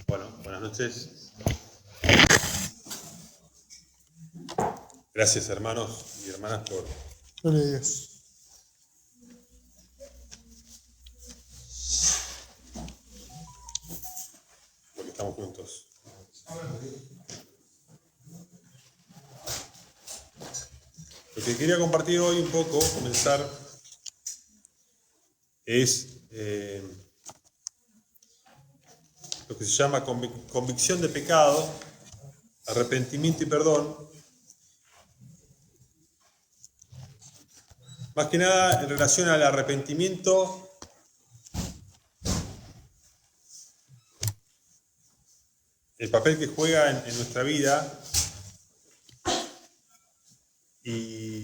Bueno, buenas noches. Gracias, hermanos y hermanas, por Gloria a Dios. porque estamos juntos. Lo que quería compartir hoy un poco, comenzar, es lo que se llama convicción de pecado, arrepentimiento y perdón. Más que nada en relación al arrepentimiento, el papel que juega en nuestra vida y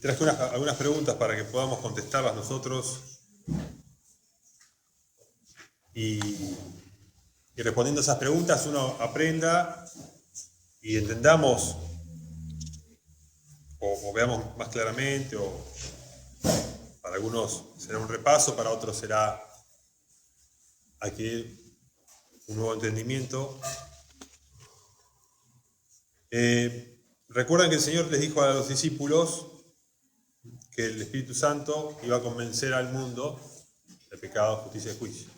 traje algunas preguntas para que podamos contestarlas nosotros y respondiendo a esas preguntas uno aprenda y entendamos o veamos más claramente, o para algunos será un repaso, para otros será adquirir un nuevo entendimiento. Recuerdan que el Señor les dijo a los discípulos que el Espíritu Santo iba a convencer al mundo de pecado, justicia y juicio.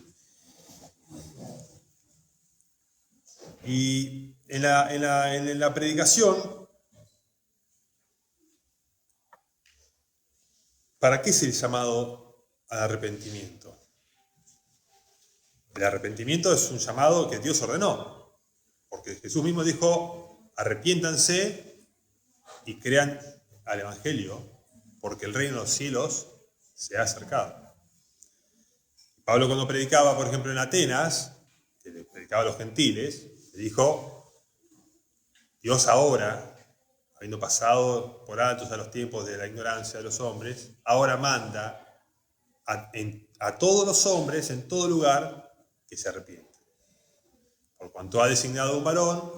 Y en la predicación, ¿para qué es el llamado al arrepentimiento? El arrepentimiento es un llamado que Dios ordenó, porque Jesús mismo dijo: arrepiéntanse y crean al Evangelio, porque el reino de los cielos se ha acercado. Pablo, cuando predicaba, por ejemplo, en Atenas, que le predicaba a los gentiles, le dijo: Dios ahora, habiendo pasado por altos a los tiempos de la ignorancia de los hombres, ahora manda a todos los hombres en todo lugar que se arrepientan. Por cuanto ha designado un varón,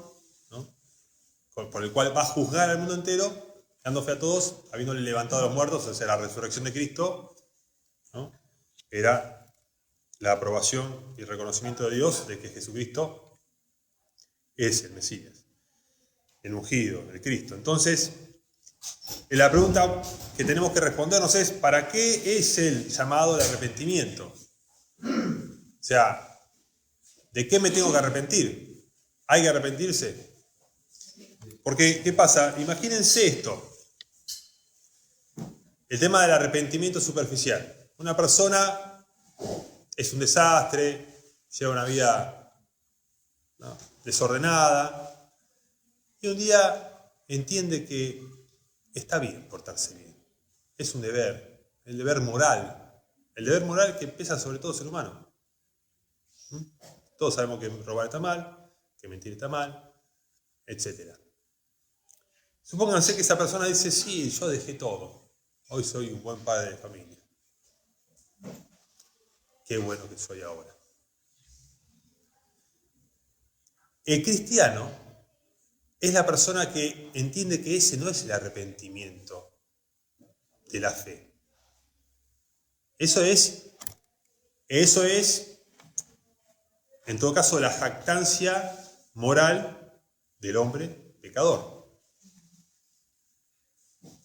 ¿no?, por el cual va a juzgar al mundo entero, dando fe a todos, habiéndole levantado a los muertos, o sea, la resurrección de Cristo, ¿no?, era la aprobación y reconocimiento de Dios de que Jesucristo es el Mesías, el ungido, el Cristo. Entonces, la pregunta que tenemos que respondernos es: ¿para qué es el llamado al arrepentimiento? O sea, ¿de qué me tengo que arrepentir? ¿Hay que arrepentirse? Porque, ¿qué pasa? Imagínense esto. El tema del arrepentimiento superficial. Una persona es un desastre, lleva una vida, ¿no?, desordenada, y un día entiende que está bien portarse bien. Es un deber, el deber moral que pesa sobre todo ser humano. Todos sabemos que robar está mal, que mentir está mal, etc. Supónganse que esa persona dice: sí, yo dejé todo, hoy soy un buen padre de familia. Qué bueno que soy ahora. El cristiano es la persona que entiende que ese no es el arrepentimiento de la fe. Eso es, en todo caso, la jactancia moral del hombre pecador,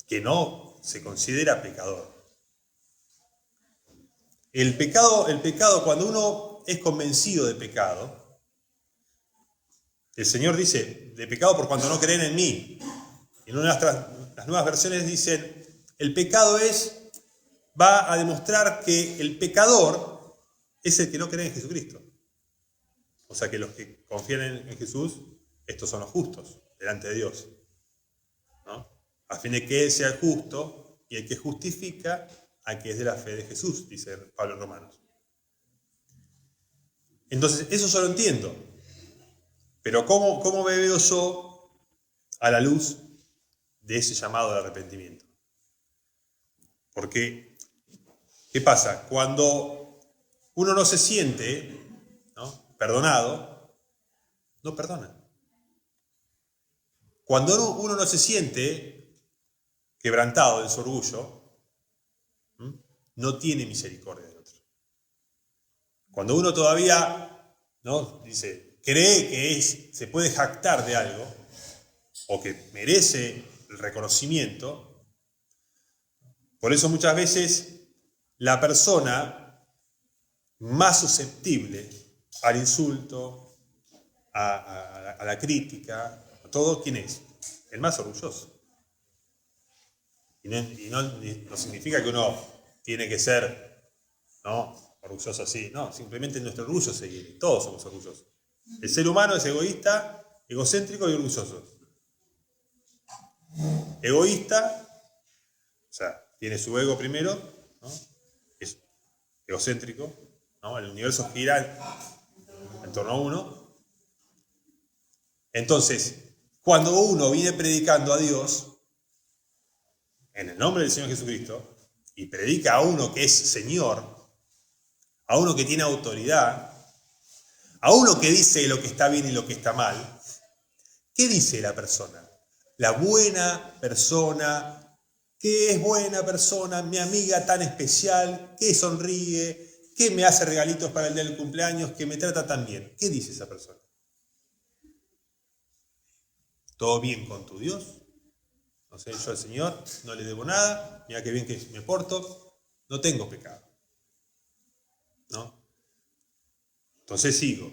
que no se considera pecador. El pecado, cuando uno es convencido de pecado, el Señor dice: de pecado por cuanto no creen en mí. En una de las nuevas versiones dicen: el pecado va a demostrar que el pecador es el que no cree en Jesucristo. O sea que los que confían en Jesús, estos son los justos delante de Dios, ¿no? A fin de que Él sea el justo y el que justifica al que es de la fe de Jesús, dice Pablo en Romanos. Entonces, eso yo lo entiendo. Pero ¿cómo me veo yo a la luz de ese llamado de arrepentimiento? Porque, ¿qué pasa? Cuando uno no se siente, ¿no?, perdonado, no perdona. Cuando uno no se siente quebrantado de su orgullo, no tiene misericordia de Cuando uno todavía, ¿no?, cree que se puede jactar de algo, o que merece el reconocimiento, por eso muchas veces la persona más susceptible al insulto, a la crítica, a todo, ¿quién es? El más orgulloso. Y no significa que uno tiene que ser, ¿no?, orgulloso así. No, simplemente nuestro orgullo se hiere. Todos somos orgullosos. El ser humano es egoísta, egocéntrico y orgulloso. Egoísta, o sea, tiene su ego primero, ¿no?, es egocéntrico, ¿no? El universo gira en torno a uno. Entonces, cuando uno viene predicando a Dios en el nombre del Señor Jesucristo y predica a uno que es Señor, a uno que tiene autoridad, a uno que dice lo que está bien y lo que está mal, ¿qué dice la persona? La buena persona, que es buena persona, mi amiga tan especial, que sonríe, que me hace regalitos para el día del cumpleaños, que me trata tan bien. ¿Qué dice esa persona? ¿Todo bien con tu Dios? No sé, yo al Señor no le debo nada, mira qué bien que me porto, no tengo pecado, ¿no? Entonces sigo.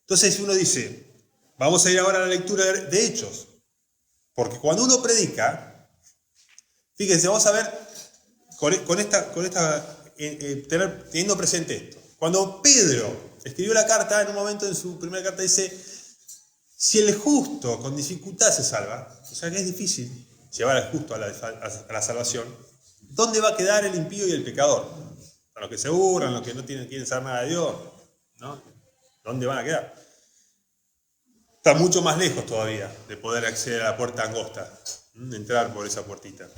Entonces uno dice, vamos a ir ahora a la lectura de Hechos, porque cuando uno predica, fíjense, vamos a ver teniendo presente esto. Cuando Pedro escribió la carta, en un momento en su primera carta dice, si el justo con dificultad se salva, o sea que es difícil llevar al justo a la salvación, ¿dónde va a quedar el impío y el pecador? A los que se burlan, los que no quieren saber nada de Dios, ¿no? ¿Dónde van a quedar? Está mucho más lejos todavía de poder acceder a la puerta angosta, entrar por esa puertita.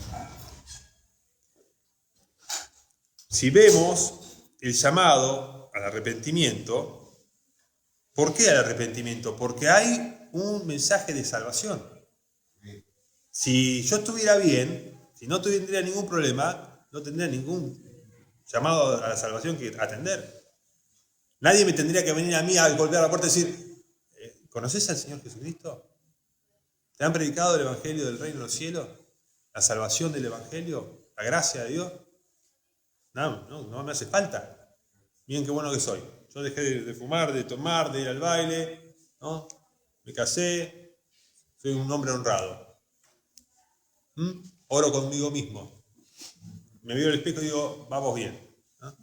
Si vemos el llamado al arrepentimiento, ¿por qué al arrepentimiento? Porque hay un mensaje de salvación. Si yo estuviera bien, si no tendría ningún problema, no tendría ningún llamado a la salvación que atender. Nadie me tendría que venir a mí a golpear la puerta y decir, ¿conoces al Señor Jesucristo? ¿Te han predicado el Evangelio del Reino de los Cielos? ¿La salvación del Evangelio? ¿La gracia de Dios? No me hace falta. Miren qué bueno que soy. Yo dejé de fumar, de tomar, de ir al baile, ¿no? Me casé, soy un hombre honrado. Oro conmigo mismo. Me miro al espejo y digo, vamos bien, ¿no?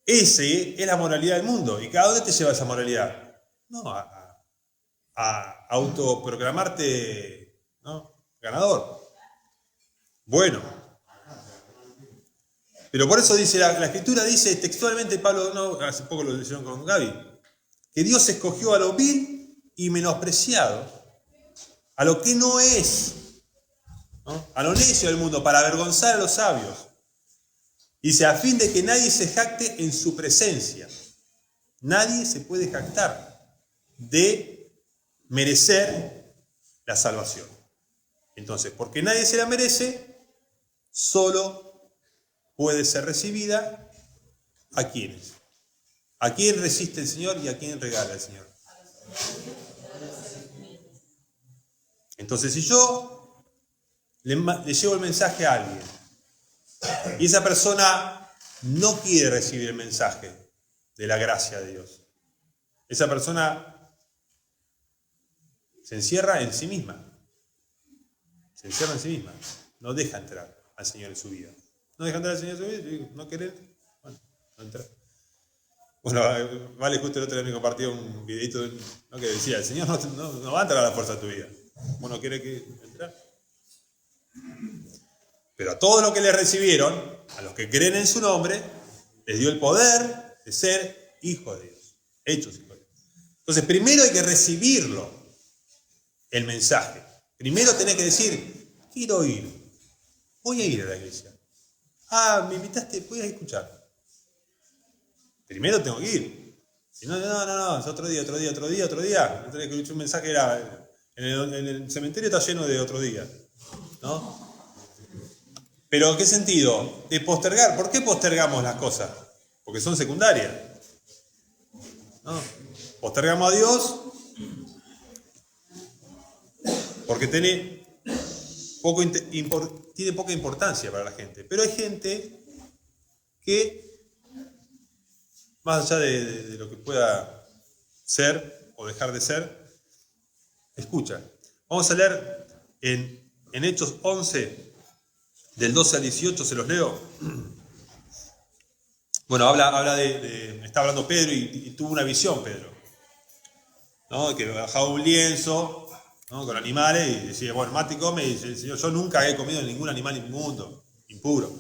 Ese es la moralidad del mundo. ¿Y cada dónde te lleva esa moralidad? No, a autoproclamarte, ¿no?, ganador. Bueno. Pero por eso dice, la Escritura dice textualmente, Pablo, no, hace poco lo leyeron con Gaby, que Dios escogió a lo vil y menospreciado, a lo que no es, ¿no?, a lo necio del mundo, para avergonzar a los sabios. Dice, a fin de que nadie se jacte en su presencia. Nadie se puede jactar de merecer la salvación. Entonces, porque nadie se la merece, solo puede ser recibida ¿a quiénes? ¿A quién resiste el Señor y a quién regala el Señor? Entonces, si yo le llevo el mensaje a alguien y esa persona no quiere recibir el mensaje de la gracia de Dios, esa persona se encierra en sí misma. Se encierra en sí misma. No deja entrar al Señor en su vida. No deja entrar al Señor en su vida. No querer. Bueno, no entrar. Bueno, vale, justo el otro día me compartió un videito, ¿no?, que decía, el Señor no va a entrar a la fuerza de tu vida. Uno quiere que entrar. Pero a todos los que le recibieron, a los que creen en su nombre, les dio el poder de ser hijos de Dios. Hechos hijos de Dios. Entonces, primero hay que recibirlo, el mensaje. Primero tenés que decir, quiero ir. Voy a ir a la iglesia. Me invitaste, voy a escuchar. Primero tengo que ir. Si no, es otro día. El otro día que escuché un mensaje era, en el cementerio está lleno de otro día, ¿no? Pero ¿qué sentido? De postergar. ¿Por qué postergamos las cosas? porque son secundarias, ¿no? Postergamos a Dios porque tiene poca importancia para la gente. Pero hay gente que, más allá de lo que pueda ser o dejar de ser, escucha. Vamos a leer en Hechos 11, del 12 al 18, se los leo. Bueno, está hablando Pedro y tuvo una visión, Pedro, ¿no? Que bajaba un lienzo, ¿no? Con animales y decía, bueno, mate, come, y dice, Señor, yo nunca he comido ningún animal inmundo, impuro.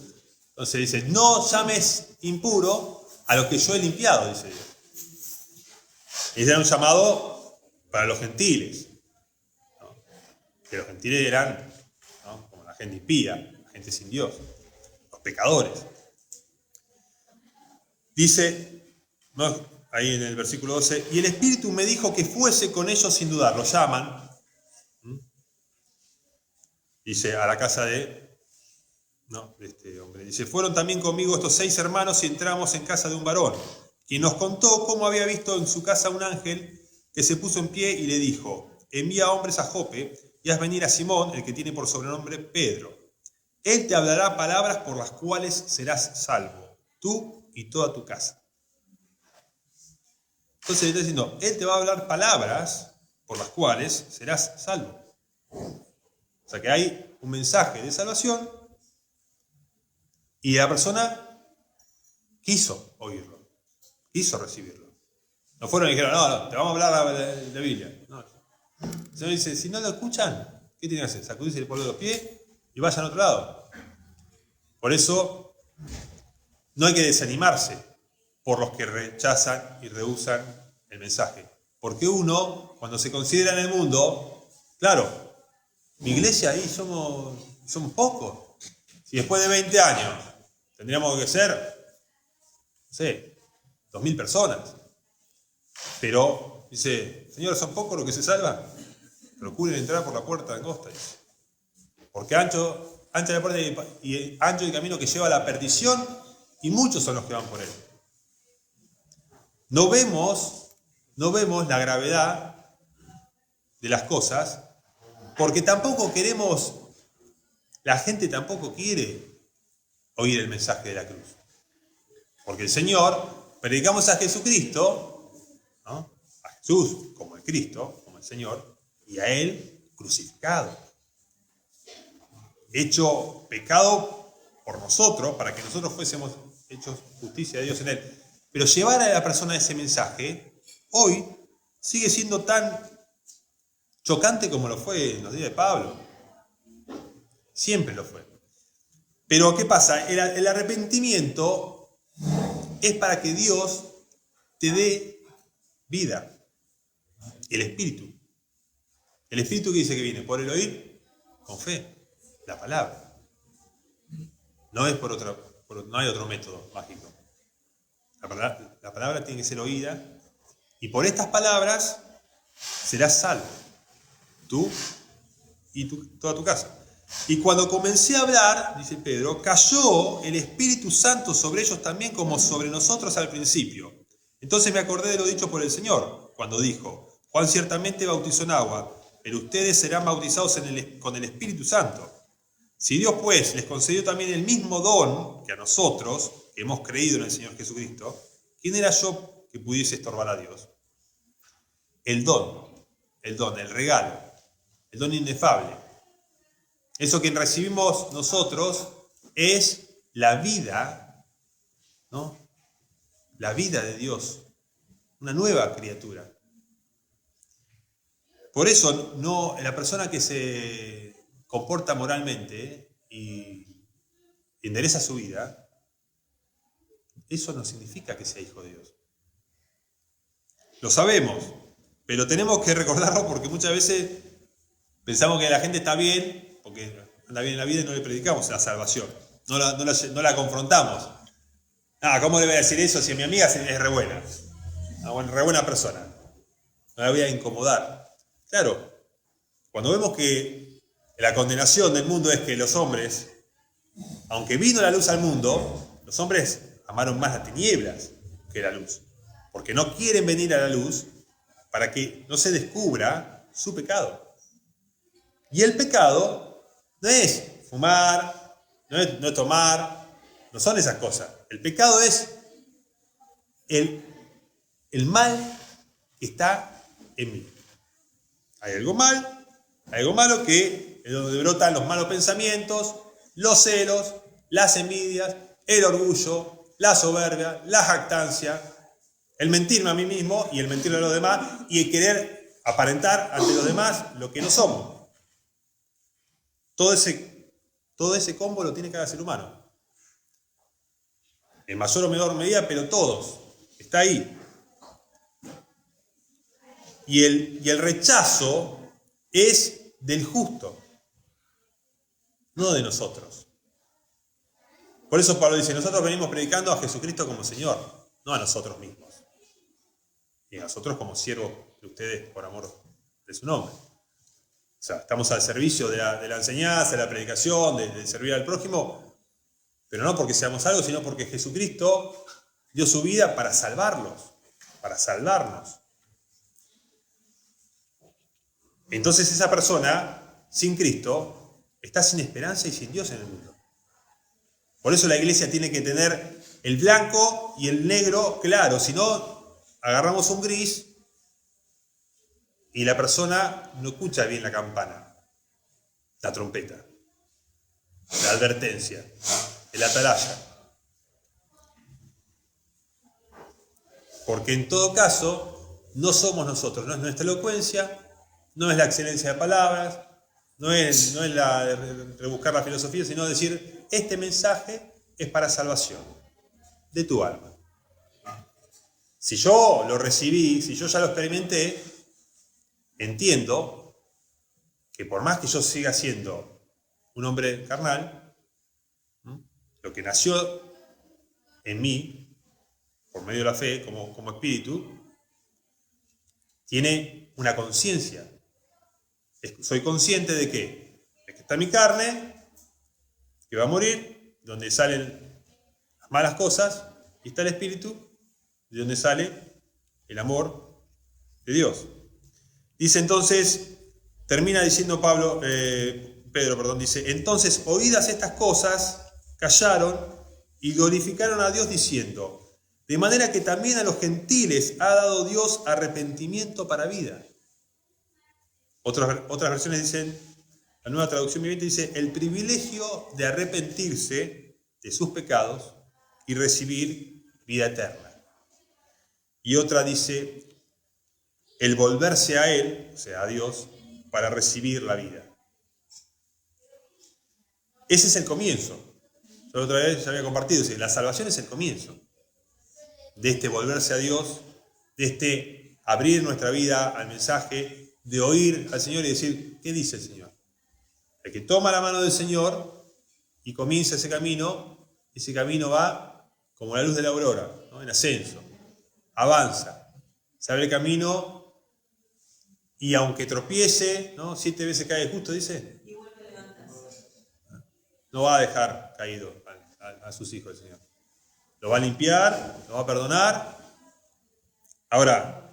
Entonces dice, no llames impuro a los que yo he limpiado, dice Dios. Y ese era un llamado para los gentiles, ¿no? Que los gentiles eran, ¿no? Como la gente impía, la gente sin Dios, los pecadores. Dice, ¿no? Ahí en el versículo 12, y el Espíritu me dijo que fuese con ellos sin dudar. Lo llaman, dice, a la casa de este hombre. Dice, fueron también conmigo estos 6 hermanos y entramos en casa de un varón, quien nos contó cómo había visto en su casa un ángel que se puso en pie y le dijo, envía hombres a Jope y haz venir a Simón, el que tiene por sobrenombre Pedro. Él te hablará palabras por las cuales serás salvo, tú y toda tu casa. Entonces le está diciendo, Él te va a hablar palabras por las cuales serás salvo. O sea que hay un mensaje de salvación y la persona quiso oírlo, quiso recibirlo. No fueron y dijeron, no, te vamos a hablar de Biblia. No. El Señor dice, si no lo escuchan, ¿qué tienen que hacer? Sacudirse el polvo de los pies y vayan a otro lado. Por eso no hay que desanimarse por los que rechazan y rehúsan el mensaje. Porque uno, cuando se considera en el mundo, claro, mi iglesia ahí somos pocos. Si después de 20 años tendríamos que ser, no sé, 2.000 personas. Pero dice, Señor, ¿son pocos los que se salvan? Procuren entrar por la puerta angosta. Porque ancho es la puerta y ancho el camino que lleva a la perdición, y muchos son los que van por él. No vemos la gravedad de las cosas, porque tampoco queremos, la gente tampoco quiere oír el mensaje de la cruz. Porque el Señor, predicamos a Jesucristo, ¿no? A Jesús como el Cristo, como el Señor, y a Él crucificado, hecho pecado por nosotros, para que nosotros fuésemos hechos justicia de Dios en Él. Pero llevar a la persona ese mensaje, hoy, sigue siendo tan chocante como lo fue en los días de Pablo. Siempre lo fue. Pero ¿qué pasa? El arrepentimiento es para que Dios te dé vida. El Espíritu. El Espíritu que dice que viene por el oír, con fe, la palabra. No es no hay otro método mágico. La palabra tiene que ser oída y por estas palabras serás salvo, tú y toda tu casa. Y cuando comencé a hablar, dice Pedro, cayó el Espíritu Santo sobre ellos también como sobre nosotros al principio. Entonces me acordé de lo dicho por el Señor, cuando dijo, Juan ciertamente bautizó en agua, pero ustedes serán bautizados con el Espíritu Santo. Si Dios pues les concedió también el mismo don que a nosotros, que hemos creído en el Señor Jesucristo, ¿quién era yo que pudiese estorbar a Dios? El don, el regalo, el don inefable. Eso que recibimos nosotros es la vida, ¿no? La vida de Dios, una nueva criatura. Por eso la persona que se comporta moralmente y endereza su vida, eso no significa que sea hijo de Dios. Lo sabemos, pero tenemos que recordarlo porque muchas veces pensamos que la gente está bien, porque anda bien en la vida y no le predicamos la salvación. No la confrontamos. ¿Cómo le voy a decir eso si mi amiga es re buena? Re buena persona. No la voy a incomodar. Claro, cuando vemos que la condenación del mundo es que los hombres, aunque vino la luz al mundo, los hombres amaron más las tinieblas que la luz, porque no quieren venir a la luz para que no se descubra su pecado. Y el pecado no es fumar, no es tomar, no son esas cosas. El pecado es el mal que está en mí. Hay algo malo que es donde brotan los malos pensamientos, los celos, las envidias, el orgullo, la soberbia, la jactancia, el mentirme a mí mismo y el mentirle a los demás y el querer aparentar ante los demás lo que no somos. Todo ese combo lo tiene cada ser humano. En mayor o menor medida, pero todos. Está ahí. Y el rechazo es del justo, no de nosotros. Por eso Pablo dice, nosotros venimos predicando a Jesucristo como Señor, no a nosotros mismos. Y a nosotros como siervos de ustedes por amor de su nombre. O sea, estamos al servicio de la enseñanza, de la predicación, de servir al prójimo, pero no porque seamos algo, sino porque Jesucristo dio su vida para salvarlos, para salvarnos. Entonces esa persona, sin Cristo, está sin esperanza y sin Dios en el mundo. Por eso la iglesia tiene que tener el blanco y el negro claro, si no, agarramos un gris y la persona no escucha bien la campana, la trompeta, la advertencia, el atalaya. Porque en todo caso, no somos nosotros, no es nuestra elocuencia, no es la excelencia de palabras, no es la de rebuscar la filosofía, sino decir, este mensaje es para salvación de tu alma. Si yo lo recibí, si yo ya lo experimenté, entiendo que por más que yo siga siendo un hombre carnal, lo que nació en mí, por medio de la fe, como espíritu, tiene una conciencia. Soy consciente de que está mi carne, que va a morir, donde salen las malas cosas, y está el espíritu, de donde sale el amor de Dios. Dice entonces, termina diciendo Pedro, dice, entonces oídas estas cosas, callaron y glorificaron a Dios diciendo, de manera que también a los gentiles ha dado Dios arrepentimiento para vida. Otras versiones dicen, la Nueva Traducción Viviente dice, el privilegio de arrepentirse de sus pecados y recibir vida eterna. Y otra dice, el volverse a Él, o sea, a Dios, para recibir la vida. Ese es el comienzo. Yo otra vez ya había compartido, la salvación es el comienzo de este volverse a Dios, de este abrir nuestra vida al mensaje, de oír al Señor y decir, ¿qué dice el Señor? El que toma la mano del Señor y comienza ese camino va como la luz de la aurora, ¿no? En ascenso, avanza, se abre el camino y aunque tropiece, ¿no? 7 veces cae justo, dice, no va a dejar caído a sus hijos el Señor. Lo va a limpiar, lo va a perdonar. Ahora,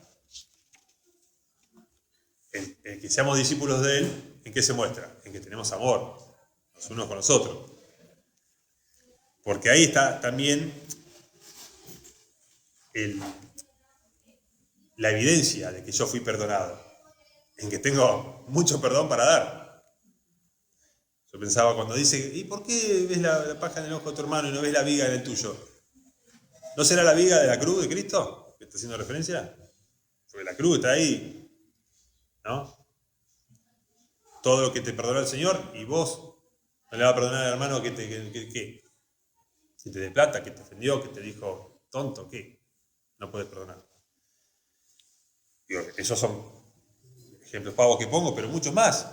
el que seamos discípulos de Él, ¿en qué se muestra? En que tenemos amor, los unos con los otros. Porque ahí está también la evidencia de que yo fui perdonado, en que tengo mucho perdón para dar. Yo pensaba cuando dice, ¿y por qué ves la paja en el ojo de tu hermano y no ves la viga en el tuyo? ¿No será la viga de la cruz de Cristo que está haciendo referencia? Porque la cruz está ahí, ¿no? Todo lo que te perdonó el Señor y vos no le vas a perdonar al hermano que te dé plata, que te ofendió, que te dijo tonto, ¿qué? No puedes perdonar. Digo, esos son ejemplos pavos que pongo, pero muchos más.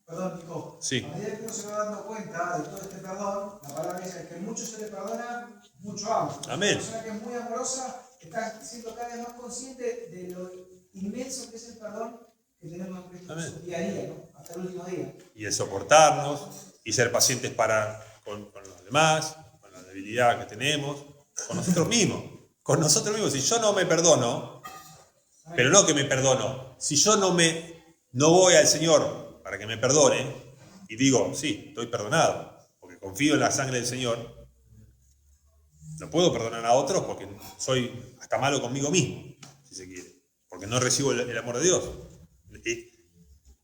Perdón, Nico. Sí. A medida que uno se va dando cuenta de todo este perdón, la palabra dice que mucho se le perdona, mucho ama. Amén. Una persona que es muy amorosa está siendo cada vez más consciente de lo inmenso que es el perdón que tenemos en Cristo en su día a día, ¿no? Hasta el último día. Y el soportarnos y ser pacientes con los demás, con los debilidad que tenemos, con nosotros mismos. Con nosotros mismos. Si yo no me perdono, pero no que me perdono, si yo no voy al Señor para que me perdone, y digo, sí, estoy perdonado, porque confío en la sangre del Señor, no puedo perdonar a otros porque soy hasta malo conmigo mismo, si se quiere, porque no recibo el amor de Dios.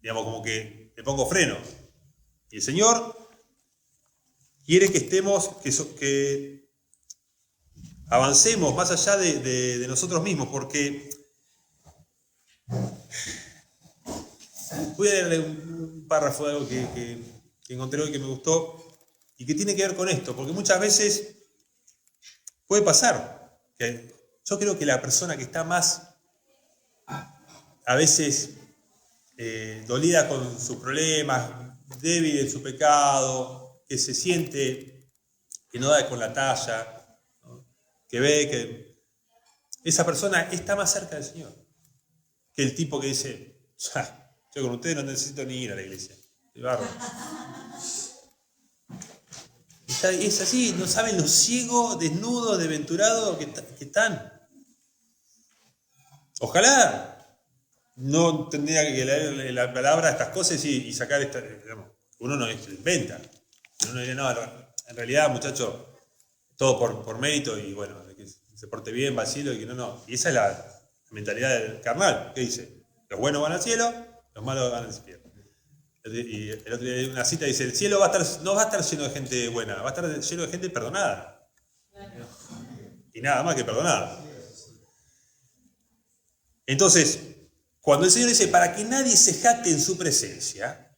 Digamos, como que le pongo freno. Y el Señor quiere que estemos, que avancemos más allá de nosotros mismos, porque voy a leerle un párrafo de algo que encontré hoy que me gustó y que tiene que ver con esto, porque muchas veces puede pasar que yo creo que la persona que está más a veces dolida con sus problemas, débil en su pecado, que se siente que no da con la talla, ¿no? Que ve que esa persona está más cerca del Señor que el tipo que dice, yo con ustedes no necesito ni ir a la iglesia. Es así, no saben lo ciego, desnudo, desventurado que están. Ojalá no tendría que leer la palabra estas cosas y sacar esta, digamos, uno no inventa. Uno dice, no, en realidad, muchachos, todo por mérito y bueno, que se porte bien, va al cielo y que no. Y esa es la mentalidad del carnal, que dice, los buenos van al cielo, los malos van al infierno. Y el otro día hay una cita dice, el cielo no va a estar lleno de gente buena, va a estar lleno de gente perdonada. Y nada más que perdonada. Entonces, cuando el Señor dice, para que nadie se jacte en su presencia,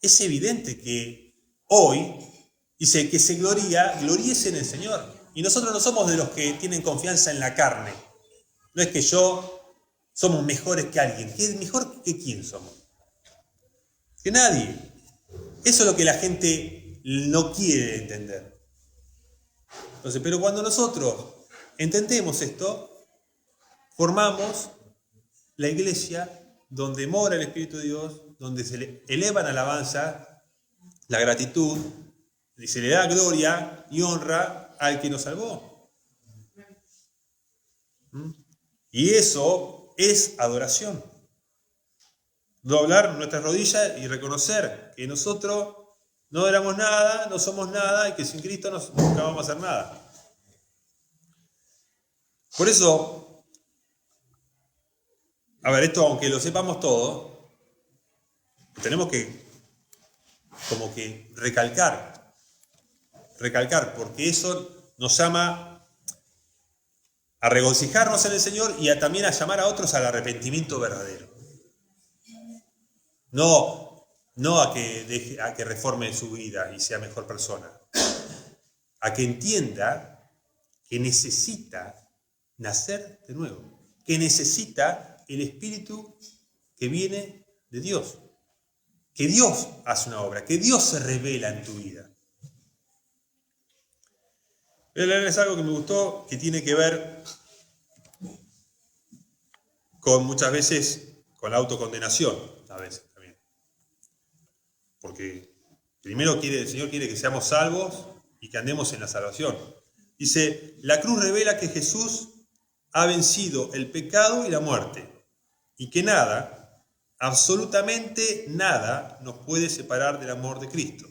es evidente que hoy, dice, que se gloríese en el Señor. Y nosotros no somos de los que tienen confianza en la carne. No es que somos mejores que alguien. ¿Mejor que quién somos? Que nadie. Eso es lo que la gente no quiere entender. Entonces, pero cuando nosotros entendemos esto, formamos la iglesia donde mora el Espíritu de Dios, donde se le elevan alabanza, la gratitud, y se le da gloria y honra al que nos salvó. Y eso es adoración. Doblar nuestras rodillas y reconocer que nosotros no éramos nada, no somos nada y que sin Cristo nunca vamos a hacer nada. Por eso, a ver, esto aunque lo sepamos todo, tenemos que como que recalcar, porque eso nos llama a regocijarnos en el Señor y también a llamar a otros al arrepentimiento verdadero. No a que reforme su vida y sea mejor persona. A que entienda que necesita nacer de nuevo. Que necesita el Espíritu que viene de Dios. Que Dios hace una obra. Que Dios se revela en tu vida. Voy a leerles algo que me gustó, que tiene que ver con muchas veces con la autocondenación. A veces. Porque primero el Señor quiere que seamos salvos y que andemos en la salvación. Dice, la cruz revela que Jesús ha vencido el pecado y la muerte, y que nada, absolutamente nada, nos puede separar del amor de Cristo.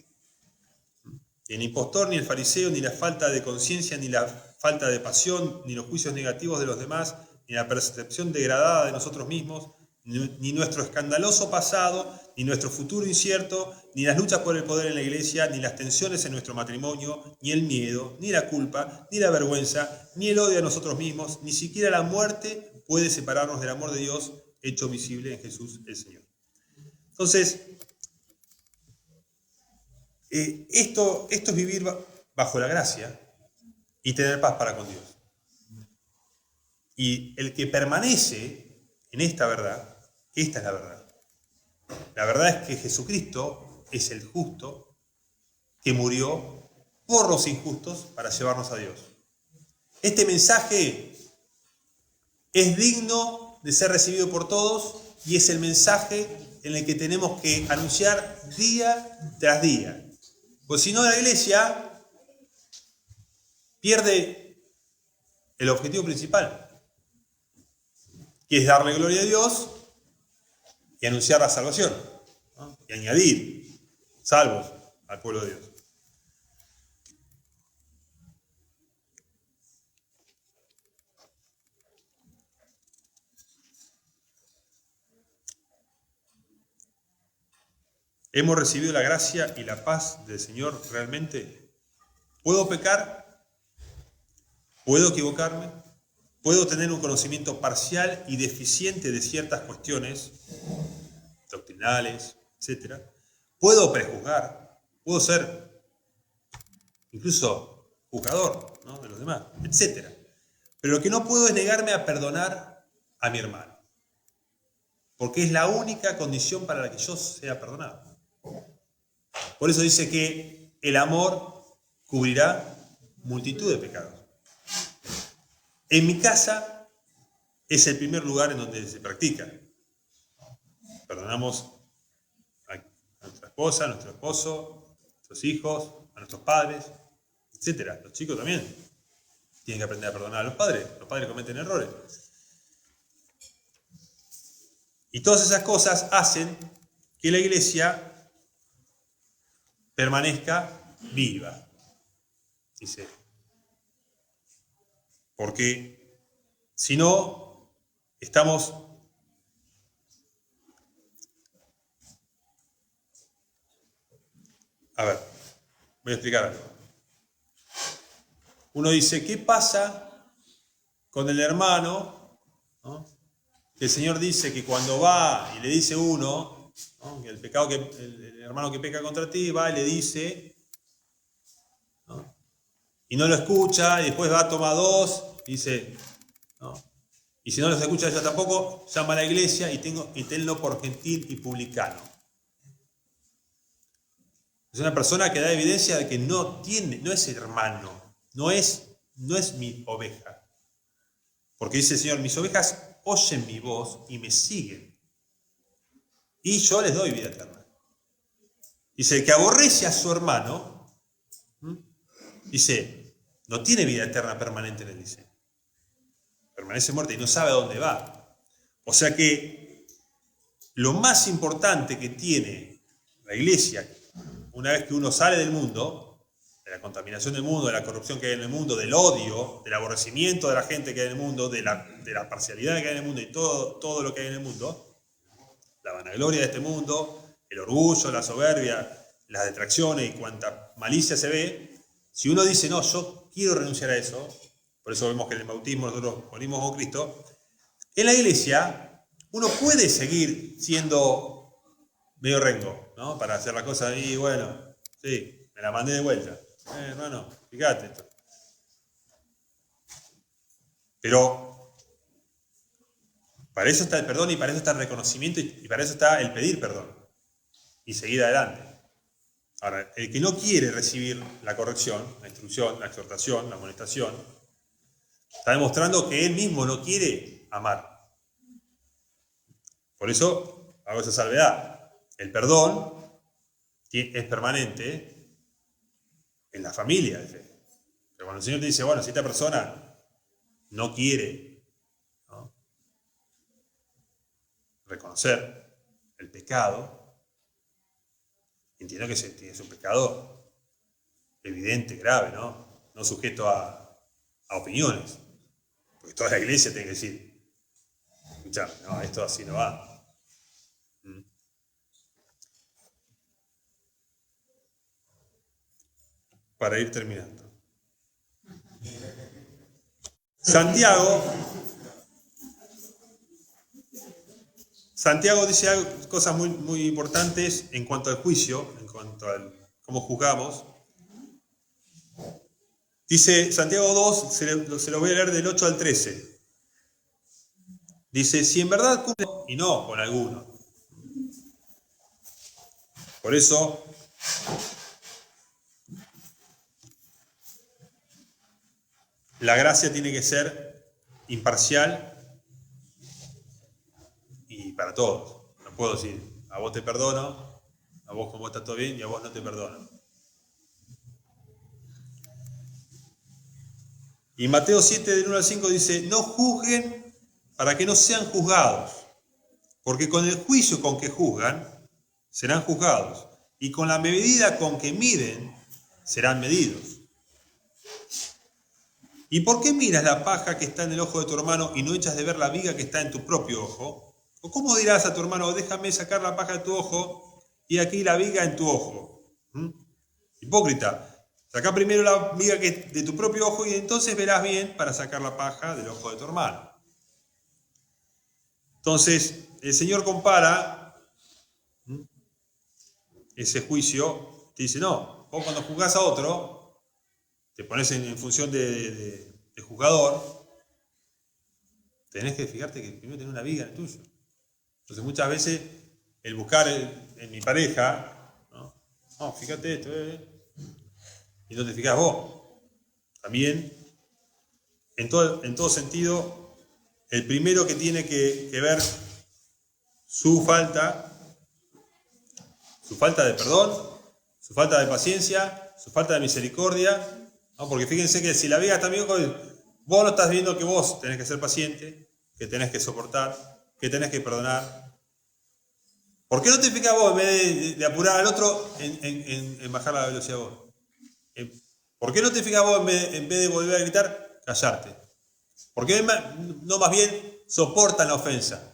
Ni el impostor, ni el fariseo, ni la falta de conciencia, ni la falta de pasión, ni los juicios negativos de los demás, ni la percepción degradada de nosotros mismos, ni nuestro escandaloso pasado, ni nuestro futuro incierto, ni las luchas por el poder en la iglesia, ni las tensiones en nuestro matrimonio, ni el miedo, ni la culpa, ni la vergüenza, ni el odio a nosotros mismos, ni siquiera la muerte puede separarnos del amor de Dios hecho visible en Jesús el Señor. Entonces, esto es vivir bajo la gracia y tener paz para con Dios. Y el que permanece en esta verdad, esta es la verdad. La verdad es que Jesucristo es el justo que murió por los injustos para llevarnos a Dios. Este mensaje es digno de ser recibido por todos y es el mensaje en el que tenemos que anunciar día tras día. Pues si no, la iglesia pierde el objetivo principal, que es darle gloria a Dios y anunciar la salvación, ¿no? Y añadir salvos al pueblo de Dios. ¿Hemos recibido la gracia y la paz del Señor realmente? ¿Puedo pecar? ¿Puedo equivocarme? ¿Puedo tener un conocimiento parcial y deficiente de ciertas cuestiones doctrinales, etcétera? ¿Puedo prejuzgar? ¿Puedo ser incluso juzgador, ¿no?, de los demás, etcétera? Pero lo que no puedo es negarme a perdonar a mi hermano, porque es la única condición para la que yo sea perdonado. Por eso dice que el amor cubrirá multitud de pecados. En mi casa es el primer lugar en donde se practica. Perdonamos a nuestra esposa, a nuestro esposo, a nuestros hijos, a nuestros padres, etc. Los chicos también tienen que aprender a perdonar a los padres. Los padres cometen errores. Y todas esas cosas hacen que la iglesia permanezca viva, dice. Porque si no, estamos a ver, voy a explicar algo. Uno dice, ¿qué pasa con el hermano, ¿no?, que el Señor dice que cuando va y le dice uno, ¿no?, que el hermano que peca contra ti va y le dice, ¿no?, y no lo escucha, y después va, toma dos, dice, ¿no?, y si no los escucha ella tampoco, llama a la iglesia y tenlo por gentil y publicano. Es una persona que da evidencia de que no es hermano, no es mi oveja. Porque dice el Señor, mis ovejas oyen mi voz y me siguen, y yo les doy vida eterna. Dice, el que aborrece a su hermano, dice, no tiene vida eterna permanente en él, dice. Permanece muerta y no sabe a dónde va. O sea que lo más importante que tiene la iglesia, una vez que uno sale del mundo, de la contaminación del mundo, de la corrupción que hay en el mundo, del odio, del aborrecimiento de la gente que hay en el mundo, de la parcialidad que hay en el mundo y todo lo que hay en el mundo, la vanagloria de este mundo, el orgullo, la soberbia, las detracciones y cuanta malicia se ve, si uno dice, no, yo quiero renunciar a eso, por eso vemos que en el bautismo nosotros morimos con Cristo, en la iglesia uno puede seguir siendo medio rengo, ¿no?, para hacer la cosa ahí, bueno, sí, me la mandé de vuelta. Hermano, fíjate esto. Pero para eso está el perdón y para eso está el reconocimiento y para eso está el pedir perdón y seguir adelante. Ahora, el que no quiere recibir la corrección, la instrucción, la exhortación, la amonestación, está demostrando que él mismo no quiere amar. Por eso hago esa salvedad. El perdón es permanente en la familia de fe. Pero cuando el Señor te dice, bueno, si esta persona no quiere, ¿no?, reconocer el pecado, entiendo que es un pecado evidente, grave, no sujeto a opiniones. Porque toda la iglesia tiene que decir, escuchá, no, esto así no va. Para ir terminando. Santiago dice cosas muy, muy importantes en cuanto al juicio, en cuanto a cómo juzgamos. Dice Santiago 2, se lo voy a leer del 8 al 13. Dice, si en verdad cumple, y no con alguno. Por eso, la gracia tiene que ser imparcial y para todos. No puedo decir, a vos te perdono, a vos como está todo bien y a vos no te perdono. Y Mateo 7, del 1 al 5 dice, no juzguen para que no sean juzgados, porque con el juicio con que juzgan, serán juzgados, y con la medida con que miden, serán medidos. ¿Y por qué miras la paja que está en el ojo de tu hermano y no echas de ver la viga que está en tu propio ojo? ¿O cómo dirás a tu hermano, déjame sacar la paja de tu ojo y aquí la viga en tu ojo? Hipócrita, saca primero la viga de tu propio ojo y entonces verás bien para sacar la paja del ojo de tu hermano. Entonces, el Señor compara ese juicio, te dice, no, vos cuando juzgás a otro, te pones en función de juzgador, tenés que fijarte que primero tenés una viga en el tuyo. Entonces muchas veces el buscar en mi pareja, no, fíjate esto, y no te fijas vos. También, en todo sentido, el primero que tiene que ver su falta de perdón, su falta de paciencia, su falta de misericordia, ¿no? Porque fíjense que si la viga está bien, vos no estás viendo que vos tenés que ser paciente, que tenés que soportar, que tenés que perdonar. ¿Por qué no te fijas vos en vez de apurar al otro en bajar la velocidad vos? ¿Por qué no te fijas vos en vez de volver a gritar, callarte? ¿Por qué no más bien soportan la ofensa?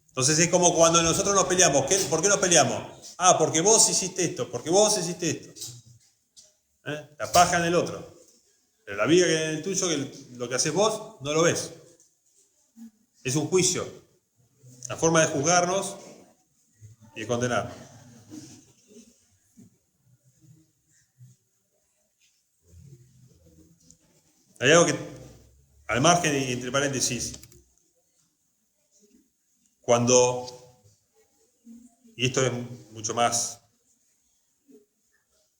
Entonces es como cuando nosotros nos peleamos. ¿Por qué nos peleamos? Ah, porque vos hiciste esto, porque vos hiciste esto. La paja en el otro. Pero la viga que en el tuyo, que lo que haces vos, no lo ves. Es un juicio. La forma de juzgarnos y de condenarnos. Hay algo que, al margen y entre paréntesis, y esto es mucho más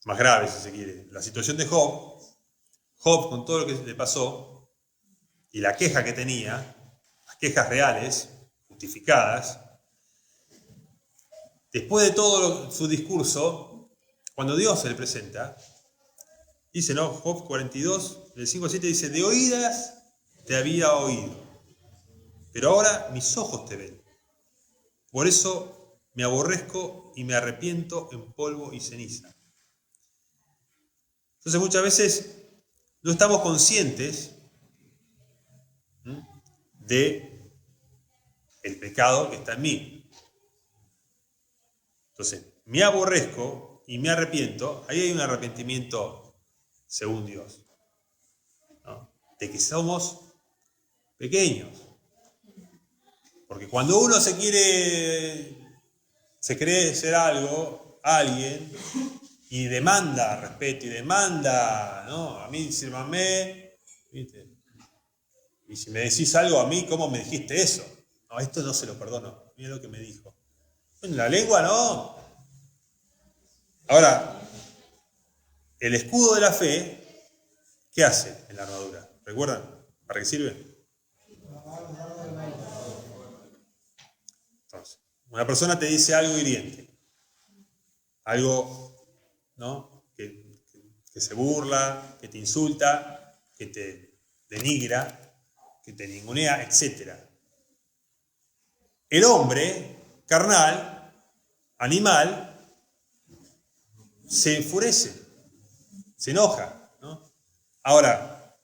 grave si se quiere, la situación de Job, con todo lo que le pasó y la queja que tenía, las quejas reales, justificadas, después de todo su discurso, cuando Dios se le presenta, dice, ¿no? Job 42, del 5 al 7 dice, de oídas te había oído, pero ahora mis ojos te ven. Por eso me aborrezco y me arrepiento en polvo y ceniza. Entonces muchas veces no estamos conscientes de el pecado que está en mí. Entonces, me aborrezco y me arrepiento. Ahí hay un arrepentimiento según Dios, ¿no? De que somos pequeños. Porque cuando uno se cree ser alguien, y demanda respeto, y demanda, ¿no? A mí sírvanme, ¿viste? Y si me decís algo a mí, ¿cómo me dijiste eso? No, esto no se lo perdono. Mira lo que me dijo. En la lengua no. Ahora, el escudo de la fe, ¿qué hace en la armadura? ¿Recuerdan? ¿Para qué sirve? Entonces, una persona te dice algo hiriente, algo, ¿no? que se burla, que te insulta, que te denigra, que te ningunea, etc. El hombre carnal, animal, se enfurece, se enoja, ¿no? Ahora,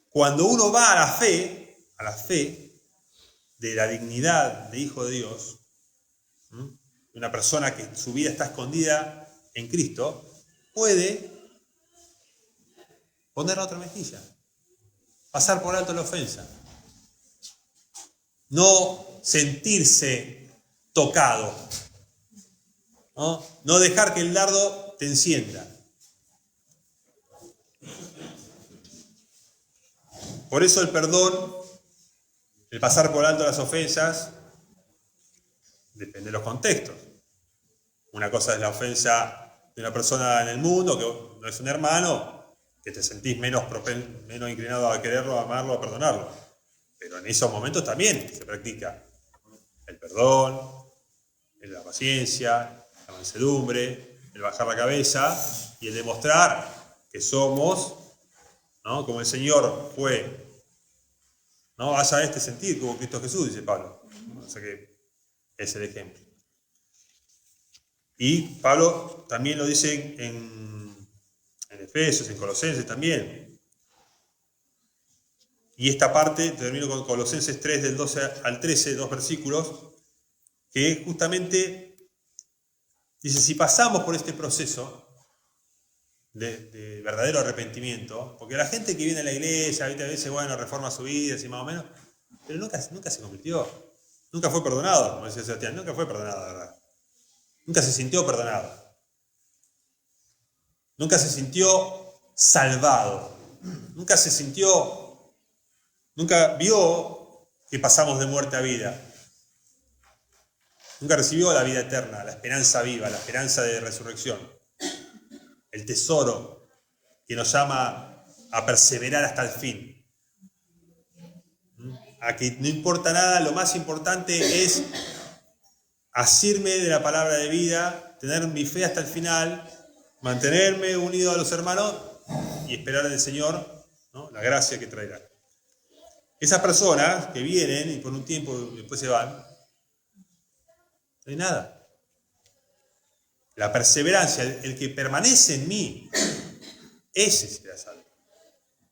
cuando uno va a la fe de la dignidad de hijo de Dios, una persona que su vida está escondida en Cristo, puede poner la otra mejilla, pasar por alto la ofensa, no sentirse tocado, no dejar que el dardo te encienda. Por eso el perdón, el pasar por alto las ofensas, depende de los contextos. Una cosa es la ofensa de una persona en el mundo, que no es un hermano, que te sentís menos inclinado a quererlo, a amarlo, a perdonarlo. Pero en esos momentos también se practica el perdón, la paciencia, la mansedumbre, el bajar la cabeza y el demostrar que somos ¿no? Como el Señor fue, ¿no? Haya este sentir como Cristo Jesús, dice Pablo. O sea que es el ejemplo. Y Pablo también lo dice en Efesios, en Colosenses también. Y esta parte, termino con Colosenses 3, del 12 al 13, 2 versículos, que justamente dice, si pasamos por este proceso de verdadero arrepentimiento, porque la gente que viene a la iglesia, a veces, bueno, reforma su vida, así más o menos, pero nunca se convirtió, nunca fue perdonado, como decía Sebastián, nunca fue perdonado, de verdad. Nunca se sintió perdonado. Nunca se sintió salvado. Nunca vio que pasamos de muerte a vida. Nunca recibió la vida eterna, la esperanza viva, la esperanza de resurrección. El tesoro que nos llama a perseverar hasta el fin. A que no importa nada, lo más importante es asirme de la palabra de vida, tener mi fe hasta el final, mantenerme unido a los hermanos y esperar del Señor, ¿no? La gracia que traerá. Esas personas que vienen y por un tiempo después se van, no hay nada. La perseverancia, el que permanece en mí, ese será salvo.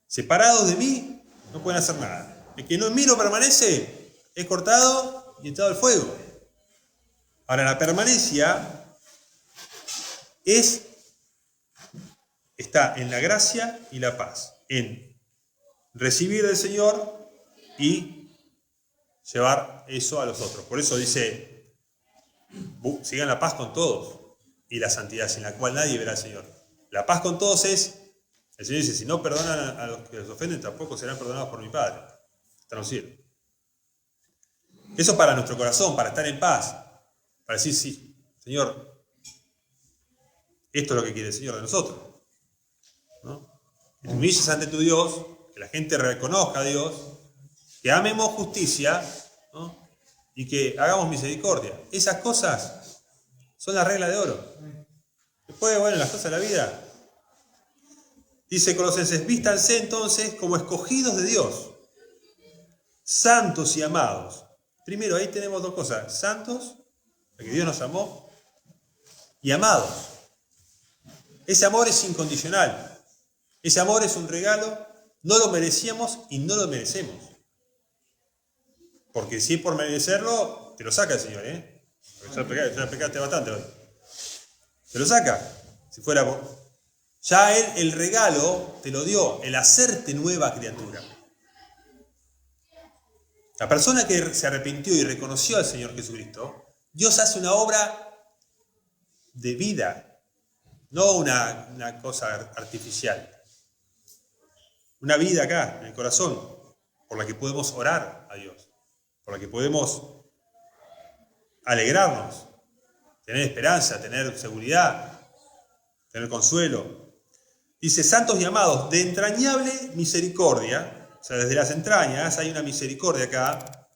Separados de mí, no pueden hacer nada. El que no en mí no permanece, es cortado y echado al fuego. Ahora, la permanencia está en la gracia y la paz, en recibir del Señor y llevar eso a los otros. Por eso dice, sigan la paz con todos y la santidad sin la cual nadie verá al Señor. La paz con todos es, el Señor dice, si no perdonan a los que los ofenden, tampoco serán perdonados por mi Padre. Están los cielos. Eso para nuestro corazón, para estar en paz, para decir, sí, Señor, esto es lo que quiere el Señor de nosotros, ¿no? Que te humilles ante tu Dios, que la gente reconozca a Dios, que amemos justicia, ¿no? Y que hagamos misericordia. Esas cosas son la regla de oro. Después, bueno, las cosas de la vida. Dice Colosenses, vístanse entonces como escogidos de Dios, santos y amados. Primero, ahí tenemos dos cosas, santos, porque Dios nos amó, y amados. Ese amor es incondicional. Ese amor es un regalo, no lo merecíamos y no lo merecemos. Porque si es por merecerlo, te lo saca el Señor, ¿eh? Porque ya pecaste bastante hoy. Te lo saca. Si fuera por... Ya Él, el regalo, te lo dio, el hacerte nueva criatura. La persona que se arrepintió y reconoció al Señor Jesucristo, Dios hace una obra de vida, no una cosa artificial. Una vida acá, en el corazón, por la que podemos orar a Dios, por la que podemos alegrarnos, tener esperanza, tener seguridad, tener consuelo. Dice, santos y amados, de entrañable misericordia, o sea, desde las entrañas hay una misericordia acá.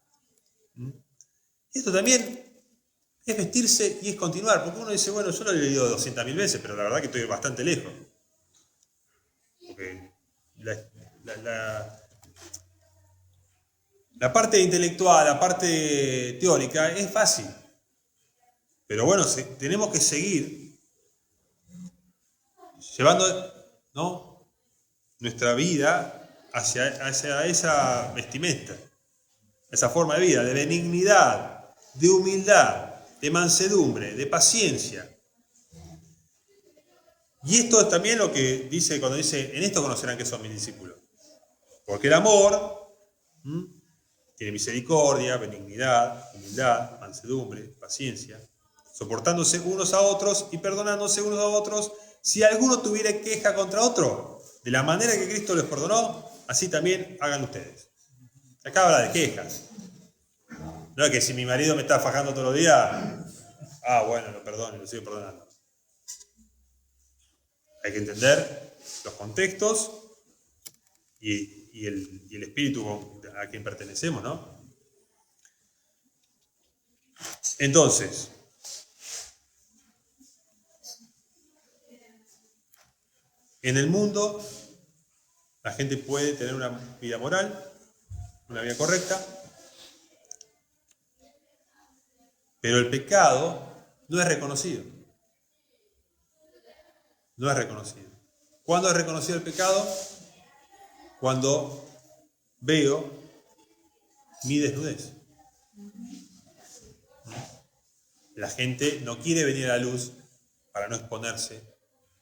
Esto también es vestirse y es continuar, porque uno dice, bueno, yo lo he leído 200.000 veces, pero la verdad que estoy bastante lejos. Porque la parte intelectual, la parte teórica es fácil. Pero bueno, tenemos que seguir llevando, ¿no?, nuestra vida hacia esa vestimenta, esa forma de vida, de benignidad, de humildad, de mansedumbre, de paciencia. Y esto es también lo que dice cuando dice, en esto conocerán que son mis discípulos. Porque el amor tiene misericordia, benignidad, humildad, mansedumbre, paciencia, soportándose unos a otros y perdonándose unos a otros, si alguno tuviera queja contra otro, de la manera que Cristo les perdonó, así también hagan ustedes. Acá habla de quejas. No es que si mi marido me está fajando todos los días, bueno, lo perdono, lo sigo perdonando. Hay que entender los contextos y el espíritu a quien pertenecemos, ¿no? Entonces, en el mundo La gente puede tener una vida moral, una vida correcta, pero el pecado no es reconocido. No es reconocido. ¿Cuándo es reconocido el pecado? Cuando veo mi desnudez. La gente no quiere venir a la luz para no exponerse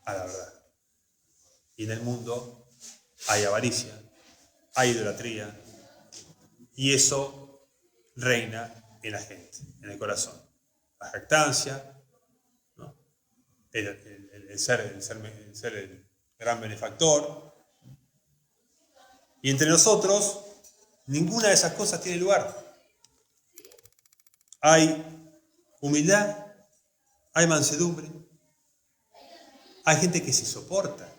a la verdad. Y en el mundo hay avaricia, hay idolatría, y eso reina en la gente, en el corazón. La jactancia, ¿no? el ser el gran benefactor. Y entre nosotros, ninguna de esas cosas tiene lugar. Hay humildad, hay mansedumbre, hay gente que se soporta.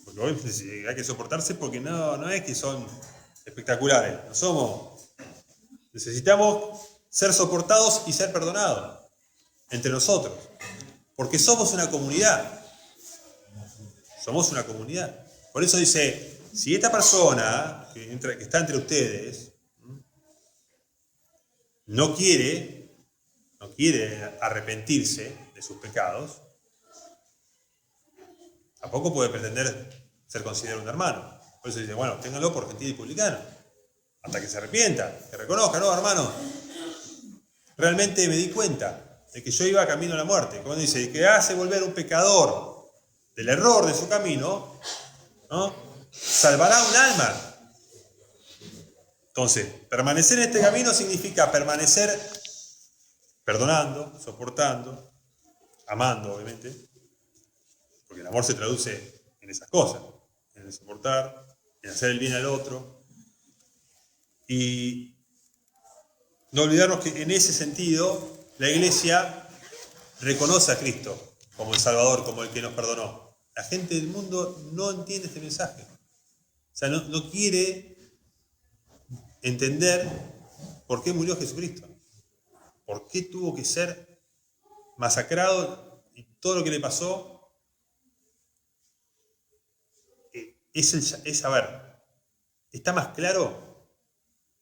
Porque hoy hay que soportarse porque no es que son espectaculares. No somos. Necesitamos ser soportados y ser perdonados entre nosotros. Porque somos una comunidad. Somos una comunidad. Por eso dice, si esta persona que está entre ustedes no quiere arrepentirse de sus pecados, tampoco puede pretender ser considerado un hermano. Por eso dice, bueno, ténganlo por gentil y publicano, hasta que se arrepienta, que reconozca, no, hermano, realmente me di cuenta de que yo iba camino a la muerte. Cuando dice que hace volver un pecador del error de su camino, ¿no? Salvará un alma. Entonces, permanecer en este camino significa permanecer perdonando, soportando, amando, obviamente, porque el amor se traduce en esas cosas, en el soportar, en hacer el bien al otro. Y no olvidarnos que en ese sentido la Iglesia reconoce a Cristo como el Salvador, como el que nos perdonó. La gente del mundo no entiende este mensaje. O sea, no quiere entender por qué murió Jesucristo. ¿Por qué tuvo que ser masacrado y todo lo que le pasó? Es saber, está más claro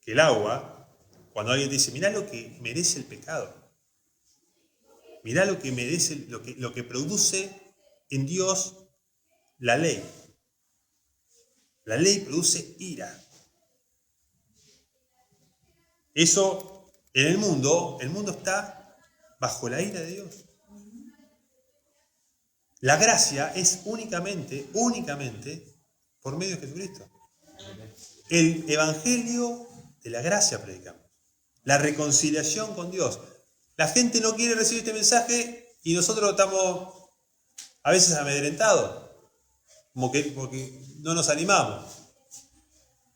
que el agua cuando alguien dice, mirá lo que merece el pecado. Mirá lo que merece, lo que produce en Dios la ley. La ley produce ira. Eso, en el mundo está bajo la ira de Dios. La gracia es únicamente por medio de Jesucristo. El evangelio de la gracia predicamos. La reconciliación con Dios. La gente no quiere recibir este mensaje y nosotros estamos a veces amedrentados, porque no nos animamos.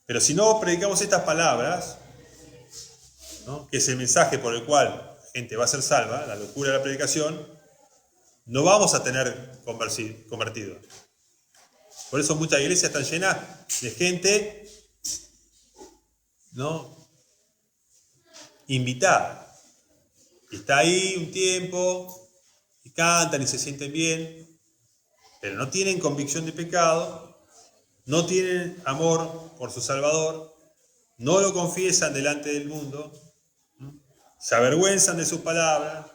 Pero si no predicamos estas palabras, ¿no? Que es el mensaje por el cual la gente va a ser salva, la locura de la predicación, no vamos a tener convertidos. Por eso muchas iglesias están llenas de gente, ¿no?, invitada. Y está ahí un tiempo, y cantan y se sienten bien, pero no tienen convicción de pecado, no tienen amor por su Salvador, no lo confiesan delante del mundo, ¿no? Se avergüenzan de sus palabras,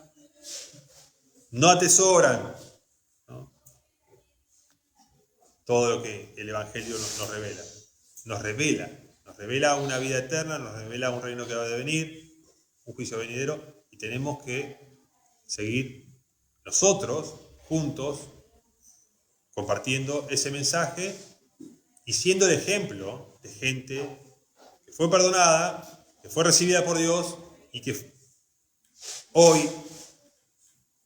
no atesoran, ¿no?, todo lo que el Evangelio nos revela. Nos revela una vida eterna, nos revela un reino que va a venir, un juicio venidero, y tenemos que seguir nosotros, juntos, compartiendo ese mensaje y siendo el ejemplo de gente que fue perdonada, que fue recibida por Dios y que hoy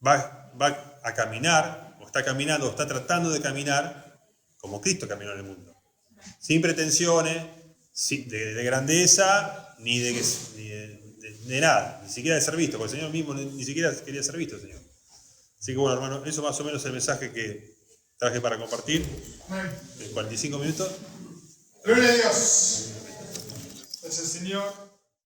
va a caminar, o está caminando, o está tratando de caminar como Cristo caminó en el mundo. Sin pretensiones de grandeza, ni de nada, ni siquiera de ser visto, porque el Señor mismo ni siquiera quería ser visto, Señor. Así que bueno, hermano, eso más o menos es el mensaje que traje para compartir en 45 minutos. Gloria a Dios. Gracias, Señor.